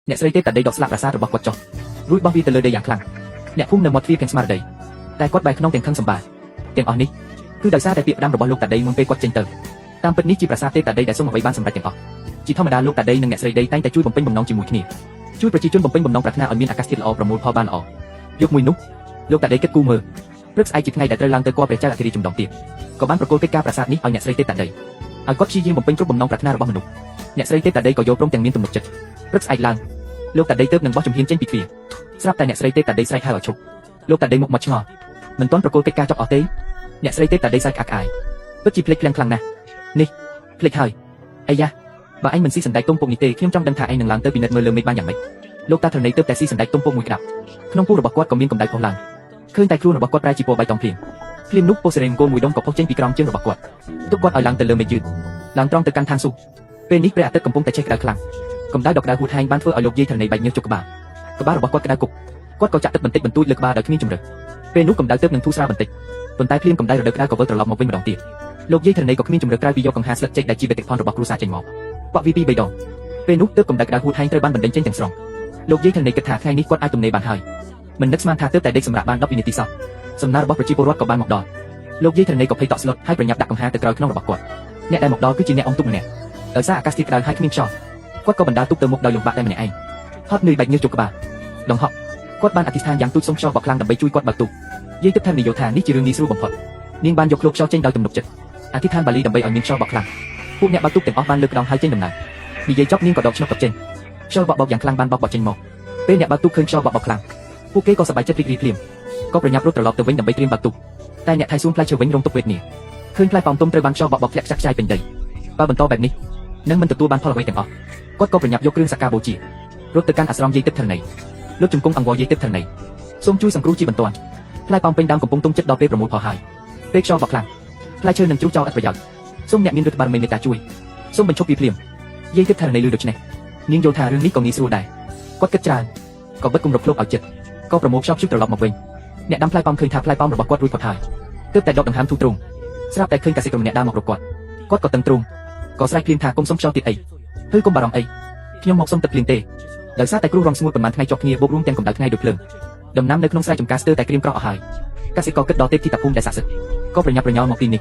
អ្នកស្រីទេតែដីដកស្លាកប្រាសាទរបស់គាត់ចុះរួចបោះវាទៅលើដីយ៉ាងខ្លាំងអ្នកភូមិនៅមាត់ទ្វារទាំងស្មារតីតែគាត់បែរខ្នងទាំងខឹងសម្បាទាំងអស់នេះគឺដោយសារតែពាក្យផ្ដាំរបស់លោកតាដីមុនពេលគាត់ចេញទៅតាមពិតនេះជាប្រាសាទទេតាដីដែលសូមអ្វីបានសម្រេចទាំងអស់ជាធម្មតាលោកតាដីនិងអ្នកស្រីដីតែងតែជួយបំពេញបំណងជាមួយគ្នាជួយប្រជាជនបំពេញបំណងប្រាថ្នាឲ្យមានអាកាសធាតុល្អប្រមូលផលបានល្អយប់មួយនោះលោកតាដីគិតគូរមើលព្រឹកស្អែកជាថ្ងៃដែលត្រូវឡើងទៅគាល់ព្រះចៅអធិរាជចម្ដងទៀតក៏បានប្រគល់កិច្ចការប្រាសាទនេះឲ្យអ្នកស្រីទេតាដីឲ្យគាត់ព្យាយាមបំពេញគ្រប់បំណងប្រាថ្នារបស់មនុស្សអ្នកស្រីទេតាដីក៏យល់ព្រមទាំងមានទំនុកចិត្តព្រឹកស្អែកឡើងលោកតាដីទើបនឹងបោះជំហានចេញពីទ្វារស្រាប់តែអ្នកស្រីទេតាដីស្រែកហៅឲ្យឈប់លោកតាដីមុខមាត់ឆ្ងល់មិនទាន់ប្រគល់កិច្ចការចប់អស់ទេអ្នកស្រីទេតាដីស្រែកក្អាកក្អាយពិតជាភ្លេចខ្លាំងណាស់នេះភ្លេចហើយអាយ៉ាបើឯងមិនស៊ីសណ្ដែកទុំពុកនេះទេខ្ញុំចង់ដឹងថាឯងនឹងឡើងទៅពិនិត្យមើលលើមេឃបានយ៉ាងម៉េចលោកតាធរណីទើបតែស៊ីសណ្ដែកទុំពុកមួយក្តាប់ក្នុងពោះរបស់គាត់ក៏មានកម្ដៅផុសឡើងឃើញតែខ្លួនរបស់គាត់ប្រែជាពណ៌បៃតងភ្លាមនោះពោះសេរីមង្គលមួយដុំក៏ផុសចេញពីក្រោមជើងរបស់គាត់ទុកគាត់ឲ្យឡើងទៅលើមេឃយឺតឡើងត្រង់ទៅកាន់ឋានសួគ៌ពេលនេះព្រះអាទិត្យកំពុងតែឆេះក្តៅខ្លាំងកម្ដៅដក្តៅហួតហែងបានធ្វើឲ្យលោកយាយធរណីបែកញើសជុកក្បាលរបស់គាត់ក្តៅគុកគាត់ក៏ចាក់ទឹកបន្តិចបន្តួចលើក្បាលដោយគ្មានជម្រឹះពេលនោះកម្ដៅទើបនឹងធូរស្រាលបន្តិចប៉ុន្តែភ្លាមកម្ដៅរដូវក្តៅក៏វិលត្រឡប់មកវិញម្ដងទៀតលោកយាយធរណីក៏គ្មានជម្រឹះក្រៅពីយកកង្ហាស្លឹកចេកដែលជាបេតិកភណ្ឌរបស់គ្រួសារចេញមកបក់វាពី3ដងពេលនោះទើបកម្ដៅក្តៅហួតហែងត្រូវបានបណ្ដេញចេញទាំងស្រុងលោកយាយធរណីគិតថាថ្ងៃនេះគាត់អាចទំនេរបានហើយមិននឹកស្មានថាទើបតែដេកសម្រាប់បាន10វិនាទីសោះសំណើរបស់ប្រជាពលរដ្ឋក៏បានមកដល់លោកយាយធរណីក៏ភ័យតក់ស្លុតហើយប្រញាប់ដាក់កង្ហាទៅក្រោយខ្នងរបស់គាត់អ្នកដែលមកដល់គឺជាអ្នកអ៊ំទុកម្នាក់ដោយសារអាកាសធាតុក្តៅហើយគ្មានខ្យល់គាត់ក៏បណ្ដាលទុកទៅមុខដោយលំបាកតែម្នាក់ឯងហត់នឿយបែកញើសជុកក្បាលដងហក់គាត់បានអធិដ្ឋានយ៉ាងទូចសុំខ្យល់បក់ខ្លាំងដើម្បីជួយគាត់បើកទូកយាយទឹកថានិយាយថានេះជារឿងងាយស្រួលបំផុតនាងបានយកឃ្លោកខ្យល់ចេញដោយទំនុកចិត្តអធិដ្ឋានបាលីដើម្បីឲ្យមានខ្យល់បក់ខ្លាំងពួកអ្នកបើកទូកទាំងអស់បានលើកដងហើយចេញដំណើរនិយាយចប់នាងក៏ដកឆ្នុកកចេញខ្យល់បក់យ៉ាងខ្លាំងបានបក់ចេញមកពេលអ្នកបើកទូកឃើញខ្យល់បក់ខ្លាំងពួកគេក៏សប្បាយចិត្តរីករាយភ្លាមក៏ប្រញាប់រត់ត្រឡប់ទៅវិញដើម្បីត្រៀមបើកទូកតែអ្នកថៃសួនផ្លែឈើវិញរងទុកវេទនាឃើញផ្លែប៉ោមទុំត្រូវបានខ្យល់បក់ធ្លាក់ខ្ចាយពេញដីបើបន្តបែបនេះនឹងមិនទទួលបានផលអ្វីទាំងអស់គាត់ក៏ប្រញាប់យកគ្រឿងសក្ការបូជារត់ទៅកាន់អាស្រមយាយទឹកធរណីលោកជំគង់អង្វរយាយទឹកធរណីសូមជួយសង្គ្រោះជាបន្ទាន់ផ្លែប៉ោមពេញដើមកំពុងទុំចិត្តដល់ពេលប្រមូលផលហើយពេលខ្យល់បក់ខ្លាំងផ្លែឈើនឹងជ្រុះចោលឥតប្រយោជន៍សូមអ្នកមានឫទ្ធិបារមីមេត្តាជួយសូមបញ្ឈប់ពីភ្លាមយាយទឹកធរណីឮដូច្នេះនាងយល់ថារឿងនេះក៏ងាយស្រួលដែរគាត់គិតច្រើនក៏បិទគំរប់ឃ្លោកឲ្យចិត្តក៏ប្រមូលខ្យល់ព្យុះត្រឡប់មកវិញអ្នកដាំផ្លែប៉ោមឃើញថាផ្លែប៉ោមរបស់គាត់រួចផុតហើយទើបតែដកដង្ហើមធូរទ្រូងស្រាប់តែឃើញកសិករម្នាក់ដើរមករកគាត់ក៏តឹងទ្រូងក៏ស្រែកភ្លាមថាគុំសុំខ្យល់ទៀតអីហើយកុំបារម្ភអីខ្ញុំមកសុំទឹកភ្លៀងទេដោយសារតែគ្រោះរាំងស្ងួតប៉ុន្មានថ្ងៃជាប់គ្នាបូករួមទាំងកម្ដៅថ្ងៃដូចភ្លើងដំណាំនៅក្នុងស្រែចម្ការស្ទើរតែក្រៀមក្រោះអស់ហើយកសិករគិតដល់ទេពធីតាភូមិដែលស័ក្តិសិទ្ធិក៏ប្រញាប់ប្រញាល់មកទីនេ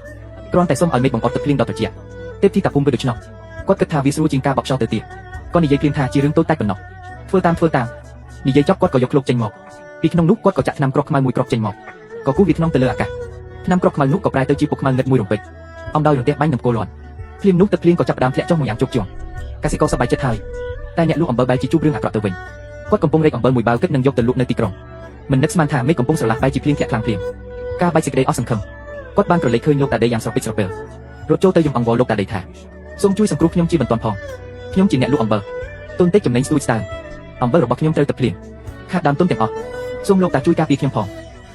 ះគ្រាន់តែសុំឲ្យមេឃបង្អត់ទឹកភ្លៀងដល់ត្រជាក់ទេពធីតាភូមិគិតដូច្នោះគាត់គិតថាវាស្រួលជាងការបក់ខ្យល់ទៅទៀតក៏និយាយភ្លាមថាជារឿងតូចតាចប៉ុណ្ណោះធ្វើតាមនិយាយចប់គាត់ក៏យកឃ្លោកចេញមកពីក្នុងនោះគាត់ក៏ចាក់ថ្នាំក្រោះខ្មៅមួយគ្រាប់ចេញមកក៏គូសវាថ្នមទៅលើអាកាសថ្នាំក្រោះខ្មៅនោះក៏ប្រែទៅជាពុកខ្មៅងឹតមួយរំពេចអំដោយរន្ទះបាញ់នឹងគោលាន់ភ្លាមនោះទឹកភ្លៀងក៏ចាប់ផ្ដើមធ្លាក់ចុះមួយយ៉ាងជោគជ័យកសិករសប្បាយចិត្តហើយតែអ្នកលក់អំបិលបែរជាជួបរឿងអាក្រក់ទៅវិញគាត់កំពុងរែកអំបិលមួយបាវគិតនឹងយកទៅលក់នៅទីក្រុងមិននឹកស្មានថាមេឃកំពុងស្រឡះបែរជាភ្លៀងធ្លាក់ខ្លាំងភ្លាមការបែកសេចក្តីអស់សង្ឃឹមគាត់បានក្រឡេកឃើញលោកតាដីយ៉ាងស្រពេចស្រពិលរត់ចូលទៅយំអង្វរលោកតាដីថាសូមជួយសង្គ្រោះខ្ញុំជាបន្ទាន់ផងខ្ញុំជាអ្នកលក់អំបិលទុនតិចចំណេញស្ទួយស្ទើរអំបិលរបស់ខ្ញុំត្រូវទឹកភ្លៀងខាតដើមទុនទាំងអស់សូមលោកតាជួយការពារខ្ញុំផ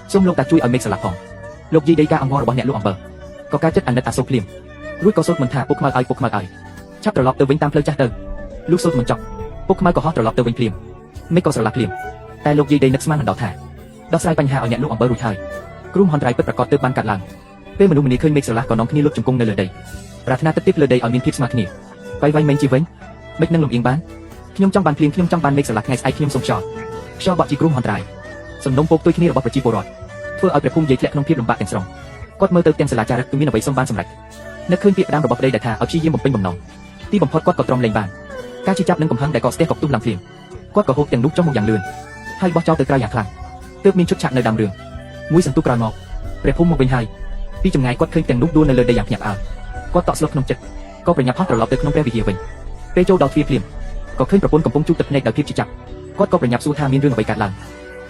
ងសូមលោកតាជួយឲ្យមេឃស្រឡះផងលោកយាយដីការអង្វររបស់អ្នកលក់អំបិលក៏ការចិត្តអាណិតអាសូរភ្លាមរួចក៏សូត្រមន្តថាពុកខ្មៅឲ្យឆាប់ត្រឡប់ទៅវិញតាមផ្លូវចាស់ទៅលុះសូត្រមិនចប់ពុកខ្មៅក៏ហោះត្រឡប់ទៅវិញភ្លាមមេឃក៏ស្រឡះភ្លាមតែលោកយាយដីនឹកស្មានមិនដល់ថាដោះស្រាយបញ្ហាឲ្យអ្នកលក់អំបិលរួចហើយគ្រោះមហន្តរាយពិតប្រាកដទើបបានកាត់ឡើងពេលមនុស្សម្នាឃើញមេឃស្រឡះក៏នាំគ្នាលុបជង្គង់នៅលើដីប្រាថ្នាទឹកទៀតលើដីឲ្យមានភាពស្មើគ្នាវាយមិញជាវិញមិននឹងលំអៀងបានខ្ញុំចង់បានភ្លៀងខ្ញុំចង់បានមេឃស្រឡះថ្ងៃស្អែកខ្ញុំសូមខ្យល់បក់ជាគ្រោះមហន្តរាយសំណុំពោកទុយគ្នារបស់ប្រជាពលរដ្ឋធ្វើឲ្យព្រះភូមិយាយធ្លាក់ក្នុងភាពលំបាកទាំងស្រុងគាត់មើលទៅទាំងសាលាចារឹកគឺមានអ្វីសូមបានសម្រេចនឹកឃើញពាក្យផ្ដាំរបស់ប្តីដែលថាឲ្យព្យាយាមបំពេញបំណងទីបំផុតគាត់ក៏ទ្រាំលែងបានការជិះចាប់នឹងកំហឹងដែលក៏ស្ទះក៏ផ្ទុះឡើងភ្លាមគាត់ក៏ហូបទាំងនោះចុះមកយ៉ាងលឿនហើយបោះចោលទៅក្រៅយ៉ាងខ្លាំងទើបមានឈុតឆាកនៅដើមរឿងមួយសន្ទុះក្រោយមកព្រះភូមិមកវិញហើយពីចម្ងាយគាត់ឃើញទាំងនោះដួលនៅលើដីយ៉ាងភ្ញាក់ផ្អើលគាត់តក់ស្លុតក្នុងចិត្តក៏ប្រញាប់ហោះត្រឡប់ទៅក្នុងព្រះវិហារវិញពេលចូលដល់ទ្វារភ្លាមក៏ឃើញប្រពន្ធកំពុងជូតទឹកភ្នែកដោយភាពជិះចាប់គាត់ក៏ប្រញាប់សួរថាមានរឿងអ្វីកើតឡើ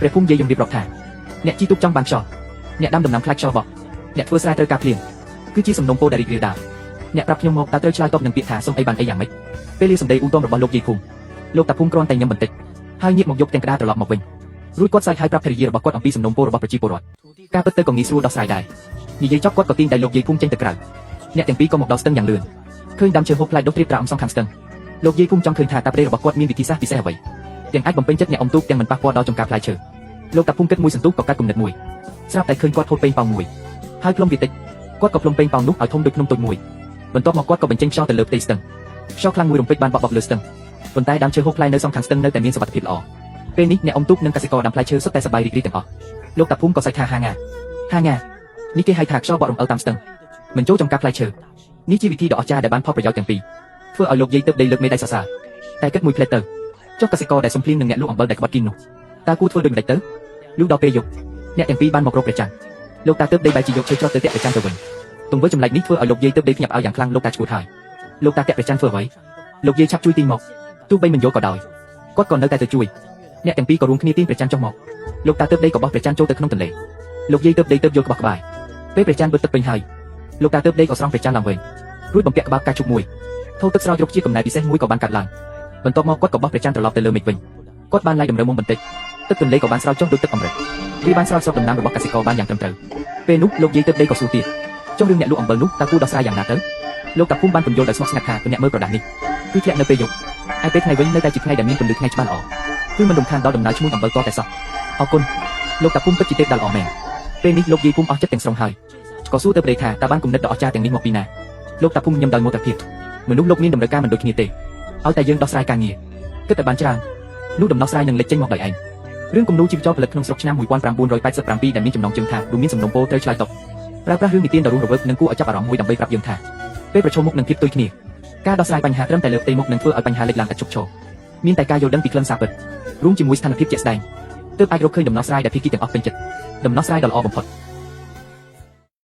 ងព្រះភូមិយាយយំរៀបរាប់ថាអ្នកជីទូកចង់បានខ្យល់អ្នកដាំដំណាំខ្លាចខ្យល់បក់អ្នកធ្វើស្រែត្រូវការភ្លៀងគឺជាសំណុំពោលដែលរីករាលដាលអ្នកប្រាប់ខ្ញុំមកតើត្រូវឆ្លើយតបនឹងពាក្យថាសុំអីបានអីយ៉ាងម៉េចពេលលាសម្ដីអ៊ូតមរបស់លោកយាយភូមិលោកតាភូមិគ្រាន់តែញឹមបន្តិចហើយងាកមកយកទាំងក្តារត្រឡប់មកវិញរួចគាត់ស្រែកហើយប្រាប់ភរិយារបស់គាត់អំពីសំណុំពោលរបស់ប្រជាពលរដ្ឋការពិតទៅក៏ងាយស្រួលដោះស្រាយដែរនិយាយចប់គាត់ក៏ទាញដៃលោកយាយភូមិចេញទៅក្រៅអ្នកទាំងពីរក៏មកដល់ស្ទឹងយ៉ាងលឿនឃើញដាំឈើហូបផ្លែដុះត្រៀបត្រាំអំសងខាងស្ទឹងលោកយាយភូមិចង់ឃើញថាតាប្តីរបស់គាត់មានវិធីសាស្ត្រពិសេសអ្វីទាំងអាចបំពេញចិត្តអ្នកអ៊ំទូកទាំងមិនប៉ះពាល់ដល់ចំការផ្លែឈើលោកតាភូមិគិតមួយសន្ទុះក៏កាត់គំនិតមួយស្រាប់តែឃើញគាត់ហូតពេញប៉ោងមួយហើយផ្លុំវាតិចគាត់ក៏ផ្លុំពេញប៉ោងនោះឲ្យធំដូចភ្នំតូចមួយបន្ទាប់មកគាត់ក៏បញ្ចេញខ្យល់ទៅលើផ្ទៃស្ទឹងខ្យល់ខ្លាំងមួយរំពេចបានបក់លើស្ទឹង ប៉ុន្តែដើមឈើហូបផ្លែនៅសងខាងស្ទឹងនៅតែមានសុវត្ថិភាពល្អពេលនេះអ្នកអ៊ំទូកនិងកសិករដាំផ្លែឈើសុទ្ធតែសប្បាយរីករាយទាំងអស់លោកតាភូមិក៏សើចថាហាងានេះគេហៅថាខ្យល់បក់រំអិលតាមស្ទឹងមិនចូលចំការផ្លែឈើនេះជាវិធីដ៏អស្ចារ្យដែលបានផលប្រយោជន៍ទាំងពីរធ្វើឲ្យលោកយាយទៅដីលើកមេដៃសរសើរតែគិតមួយផ្លែទៅចុះកសិករដែលសុំភ្លៀងនឹងអ្នកលក់អំបិលដែលក្បត់គីមនោះតើគូធ្វើដូចម្ដេចទៅលុះដល់ពេលយប់អ្នកទាំងពីរបានមករកព្រះច័ន្ទលោកតាទៅដីបែរជាយកឈើច្រត់ទៅតាក់ព្រះច័ន្ទទៅវិញទង្វើចម្លែកនេះធ្វើឲ្យលោកយាយទៅដីភ្ញាក់ឲ្យយ៉ាងខ្លាំងលោកតាឈួតហើយលោកតាតាក់ព្រះច័ន្ទធ្វើអ្វីលោកយាយឆាប់ជួយទីមកទោះបីមិនយកក៏ដោយគាត់ក៏នៅតែទៅជួយអ្នកទាំងពីរក៏រួមគ្នាទាញព្រះច័ន្ទចុះមកលោកតាទៅដីក៏បោះព្រះច័ន្ទចូលទៅក្នុងទន្លេលោកយាយទៅដីទៅយកក្បោះក្បាយពេលព្រះច័ន្ទបឺតទឹកពេញហើយលោកតាទៅដីក៏ស្រង់ព្រះច័ន្ទឡើងវិញរួចបំពាក់ក្បាលកាជុកមួយថោទឹកស្រោចរុកជាកំណែពិសេសមួយក៏បានកាត់ឡើងបន្ទាប់មកគាត់ក៏បោះព្រះច័ន្ទត្រឡប់ទៅលើមេឃវិញគាត់បានឡាយតម្រូវមុំបន្តិចទឹកទន្លេក៏បានស្រោចចុះដូចទឹកអម្រឹតវាបានស្រោចស្រពដំណាំរបស់កសិករបានយ៉ាងត្រឹមត្រូវពេលនោះលោកយាយទៅដីក៏សួរទៀតចុះរឿងអ្នកលក់អំបិលនោះតើគូដោះស្រាយយ៉ាងណាទៅលោកតាភូមិបានពន្យល់ដោយស្មុគស្ងាត់ថាអ្នកមើលប្រដាស់នេះគឺធ្លាក់នៅពេលយប់ហើយពេលថ្ងៃវិញនៅតែជាថ្ងៃដែលមានពន្លឺថ្ងៃច្បាស់ល្អគឺមិនរំខានដល់ដំណើរឈ្មោះអំបិលតតែសោះអរគុណលោកតាភូមិពិតជាទេពដ៏ល្អមែនពេលនេះលោកយាយភូមិអស់ចិត្តទាំងស្រុងហើយក៏សួរទៅប្រេថាតើបានគំនិតដ៏អស្ចារ្យទាំងនេះមកពីណាលោកតាភូមិញញឹមដោយមោទកភាពមនុស្សលោកមានតម្រូវការមិនដូចគ្នាទេឲ្យតែយើងដោះស្រាយការងារគិតតែបានច្រើននោះដំណោះស្រាយនឹងលេចចេញមកដោយឯងរឿងគំនូរជីវចលផលិតក្នុងស្រុកឆ្នាំ1987ដែលមានចំណងជើងថារួមមានសំណុំពោលត្រូវឆ្លើយតបប្រើប្រាស់រឿងនិទានដ៏រស់រវើកនិងគួរឲ្យចាប់អារម្មណ៍មួយដើម្បីប្រាប់យើងថាពេលប្រឈមមុខនឹងភាពផ្ទុយគ្នាការដោះស្រាយបញ្ហាត្រឹមតែលើផ្ទៃមុខនឹងធ្វើឲ្យបញ្ហាលេចឡើងឥតឈប់ឈរមានតែការយល់ដឹងពីខ្លឹមសារពិតរួមជាមួយស្ថានភាពជាក់ស្ដែងទើបអាចរកឃើញដំណោះស្រាយដែលភាគីទាំងអស់ពេញចិត្តដំណោះស្រាយដ៏ល្អបំផុត